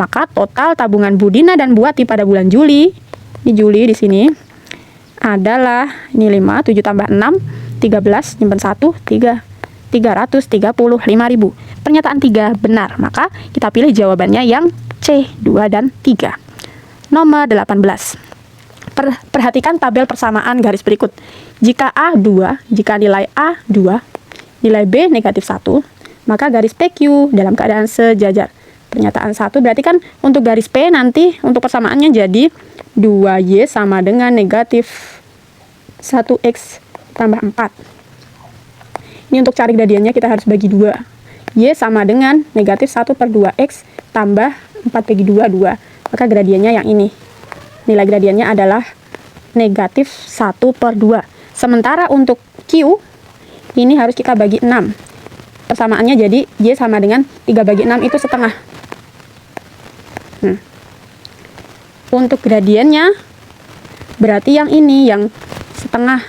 Maka total tabungan Budina dan Buati pada bulan Juli, ini Juli di sini adalah ini 5, 7 tambah 6, 13, nyimpen 1, 3. 335.000. Pernyataan 3 benar, maka kita pilih jawabannya yang C, 2 dan 3. Nomor 18. Perhatikan tabel persamaan garis berikut. Jika A 2, jika nilai A 2, nilai B negatif 1, maka garis PQ dalam keadaan sejajar. Pernyataan 1 berarti kan untuk garis P nanti untuk persamaannya jadi 2Y sama dengan negatif 1X tambah 4. Ini untuk cari gradiennya kita harus bagi 2. Y sama dengan negatif 1/2X tambah 4/2, 2. Maka gradiennya yang ini. Nilai gradiennya adalah negatif 1/2. Sementara untuk Q, ini harus kita bagi 6. Persamaannya jadi Y sama dengan 3/6 itu setengah. Untuk gradiennya, berarti yang ini, yang setengah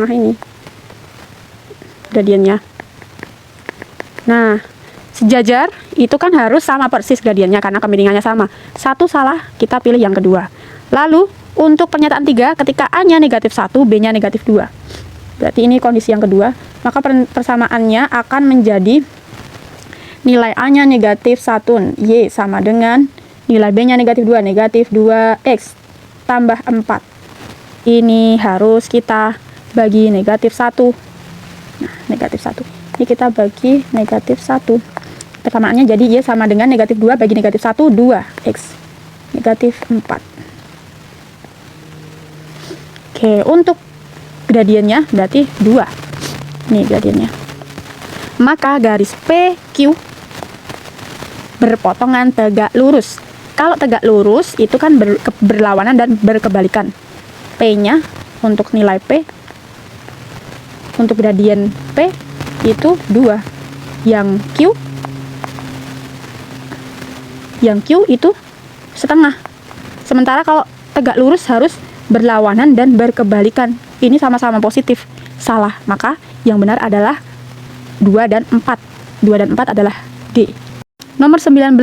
ini. Gradiennya. Nah, sejajar itu kan harus sama persis gradiennya karena kemiringannya sama. Satu salah, kita pilih yang kedua. Lalu, untuk pernyataan 3, ketika A-nya negatif 1, B-nya negatif 2. Berarti ini kondisi yang kedua. Maka persamaannya akan menjadi nilai A-nya negatif 1, Y sama dengan nilai B-nya negatif 2, negatif 2X tambah 4. Ini harus kita bagi negatif 1. Nah, negatif 1. Ini kita bagi negatif 1. Persamaannya jadi Y sama dengan negatif 2 bagi negatif 1, 2X. Negatif 4. Oke, untuk gradiennya berarti 2. Ini gradiennya. Maka garis PQ berpotongan tegak lurus. Kalau tegak lurus itu kan berlawanan dan berkebalikan. P-nya untuk nilai P, untuk gradien P itu 2. Yang Q itu setengah. Sementara kalau tegak lurus harus berlawanan dan berkebalikan. Ini sama-sama positif. Salah. Maka yang benar adalah 2 dan 4. 2 dan 4 adalah D. Nomor 19.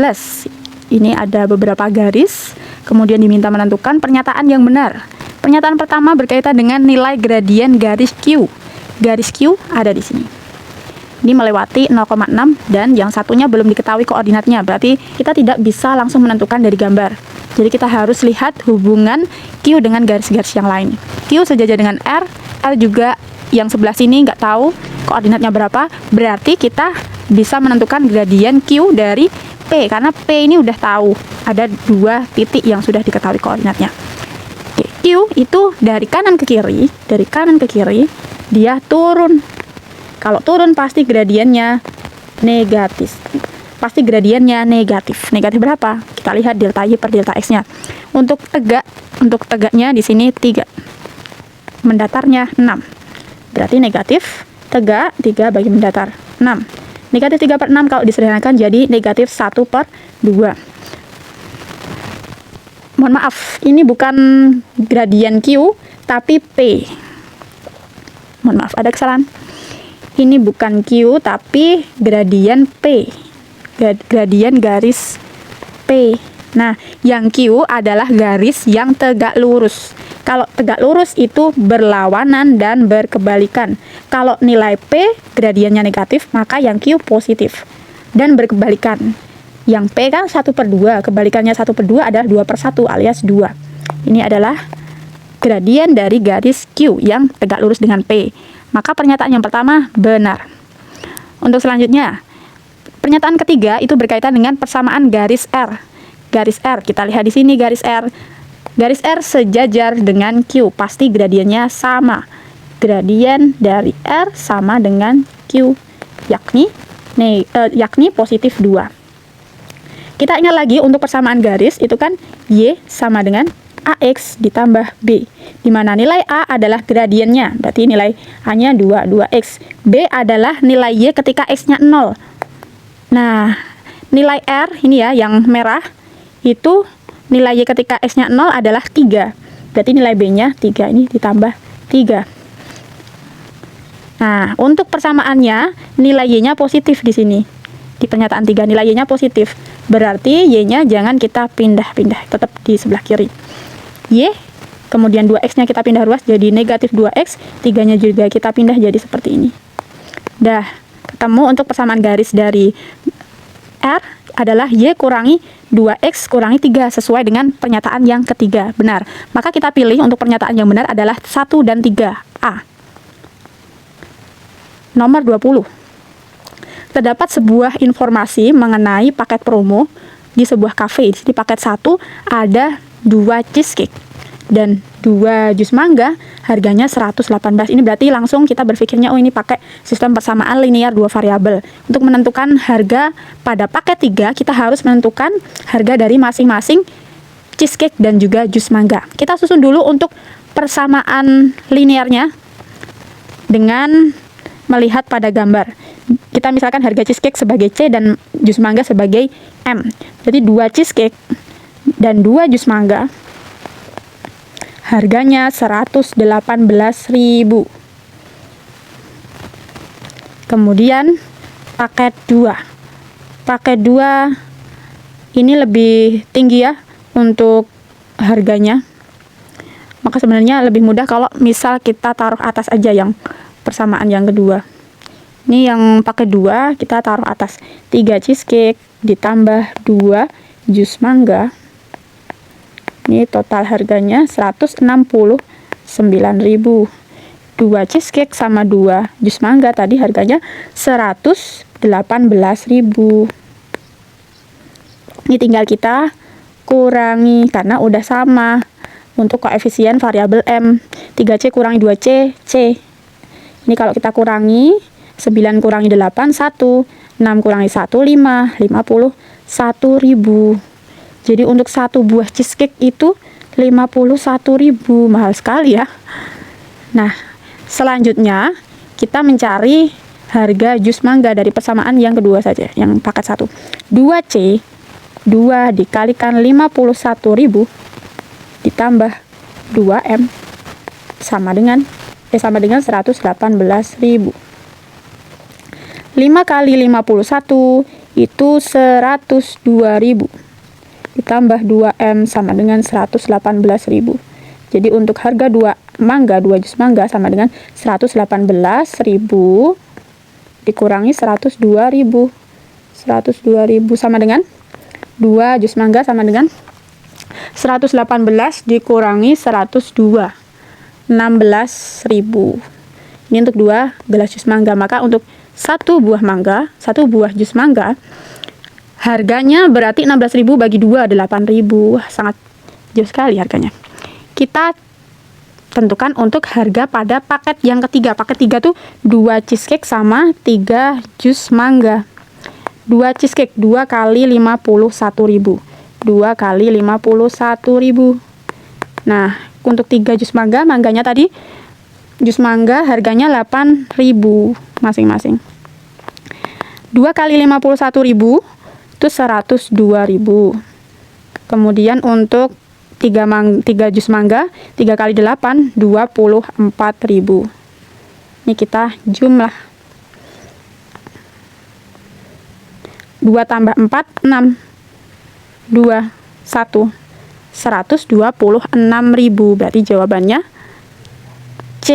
Ini ada beberapa garis. Kemudian diminta menentukan pernyataan yang benar. Pernyataan pertama berkaitan dengan nilai gradien garis Q. Garis Q ada di sini. Ini melewati 0,6 dan yang satunya belum diketahui koordinatnya. Berarti kita tidak bisa langsung menentukan dari gambar. Jadi kita harus lihat hubungan Q dengan garis-garis yang lain. Q sejajar dengan R juga yang sebelah sini nggak tahu koordinatnya berapa. Berarti kita bisa menentukan gradien Q dari P, karena P ini udah tahu ada 2 titik yang sudah diketahui koordinatnya. Oke, Q itu dari kanan ke kiri, dia turun. Kalau turun pasti gradiennya negatif. Negatif berapa? Kita lihat delta Y per delta X-nya. Untuk tegaknya di sini 3. Mendatarnya 6. Berarti negatif tegak 3 bagi mendatar 6. Negatif 3 per 6 kalau disederhanakan jadi negatif 1 per 2. Mohon maaf, ini bukan gradien Q, tapi P. Mohon maaf, ada kesalahan. Ini bukan Q, tapi gradien P. Gradien garis P. Nah, yang Q adalah garis yang tegak lurus. Kalau tegak lurus itu berlawanan dan berkebalikan. Kalau nilai P gradiennya negatif, maka yang Q positif. Dan berkebalikan. Yang P kan 1 per 2, kebalikannya 1 per 2 adalah 2 per 1 alias 2. Ini adalah gradien dari garis Q yang tegak lurus dengan P. Maka pernyataan yang pertama benar. Untuk selanjutnya, pernyataan ketiga itu berkaitan dengan persamaan garis R. Garis R, kita lihat di sini garis R. Garis R sejajar dengan Q, pasti gradiennya sama. Gradien dari R sama dengan Q, yakni positif 2. Kita ingat lagi untuk persamaan garis, itu kan Y sama dengan AX ditambah B, di mana nilai A adalah gradiennya, berarti nilai A-nya 2x. B adalah nilai Y ketika X-nya 0. Nah, nilai R, ini ya, yang merah, itu nilai Y ketika X-nya 0 adalah 3. Berarti nilai B-nya 3, ini ditambah 3. Nah, untuk persamaannya, nilai Y-nya positif di sini. Di pernyataan 3, nilai Y-nya positif. Berarti Y-nya jangan kita pindah-pindah, tetap di sebelah kiri. Y, kemudian 2x-nya kita pindah ruas jadi negatif 2x, 3-nya juga kita pindah jadi seperti ini. Dah, ketemu untuk persamaan garis dari R adalah Y kurangi 2x kurangi 3, sesuai dengan pernyataan yang ketiga, benar. Maka kita pilih untuk pernyataan yang benar adalah 1 dan 3A. Nomor 20. Terdapat sebuah informasi mengenai paket promo di sebuah cafe. Di paket 1 ada 2 cheesecake dan 2 jus mangga, harganya 118. Ini berarti langsung kita berpikirnya, oh ini pakai sistem persamaan linear 2 variabel. Untuk menentukan harga pada paket 3, kita harus menentukan harga dari masing-masing cheesecake dan juga jus mangga. Kita susun dulu untuk persamaan linearnya dengan melihat pada gambar. Kita misalkan harga cheesecake sebagai C dan jus mangga sebagai M. Jadi 2 cheesecake dan 2 jus mangga harganya 118.000. Kemudian paket 2. Paket 2 ini lebih tinggi ya untuk harganya. Maka sebenarnya lebih mudah kalau misal kita taruh atas aja yang persamaan yang kedua. Ini yang paket 2 kita taruh atas. 3 cheesecake ditambah 2 jus mangga. Ini total harganya 169.000. 2 cheesecake sama 2 jus mangga tadi harganya 118.000. Ini tinggal kita kurangi karena udah sama. Untuk koefisien variabel M, 3C kurangi 2C, C. Ini kalau kita kurangi, 9 kurangi 8, 1. 6 kurangi 1, 5. 51. 1.000. Jadi untuk satu buah cheesecake itu 51.000, mahal sekali ya. Nah, selanjutnya kita mencari harga jus mangga dari persamaan yang kedua saja, yang paket 1. 2C, 2 dikalikan 51.000 ditambah 2M sama dengan 118.000. 5 kali 51 itu 102.000 ditambah 2M sama dengan 118.000. Jadi untuk harga 2 jus mangga sama dengan 118.000 dikurangi 102.000. 102.000 sama dengan 2 jus mangga sama dengan 118 dikurangi 102, 16.000. Ini untuk 2 gelas jus mangga. Maka untuk satu buah jus mangga harganya berarti 16.000 bagi 2, 8.000. Sangat jauh sekali harganya. Kita tentukan untuk harga pada paket yang ketiga. Paket 3 tuh 2 cheesecake sama 3 jus mangga. 2 cheesecake 2 kali 51.000. 2 kali 51.000. Nah, untuk 3 jus mangga, mangganya tadi jus mangga harganya 8.000 masing-masing. 2 kali 51.000 itu 102.000. Kemudian untuk 3 jus mangga 3 kali 8 24.000. Ini kita jumlah. 2 tambah 4 6. 2 1 126.000. Berarti jawabannya C.